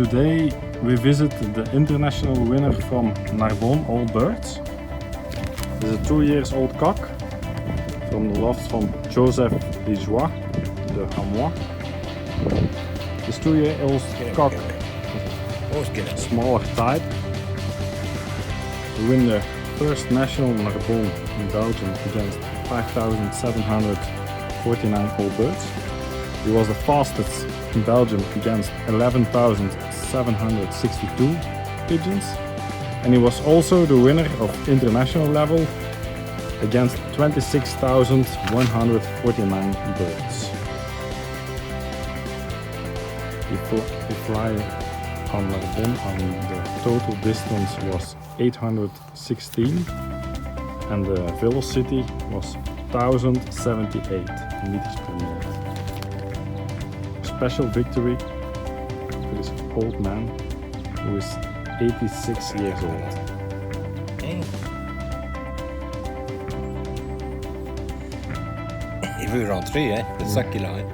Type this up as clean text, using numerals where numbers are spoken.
Today we visit the international winner from Narbonne, all birds. It's a 2-year-old cock from the loft from Joseph Liegeois, the Hamois. This 2-year-old cock, smaller type, win the first national Narbonne in Belgium against 5,749 all birds. He was the fastest in Belgium against 11,762 pigeons, and he was also the winner of international level against 26,149 birds. He fly on Narbonne and the total distance was 816 and the velocity was 1078 meters per minute. Special victory for this old man who is 86 years old. Il veut rentrer, hein, c'est ça qu'il a. Hein.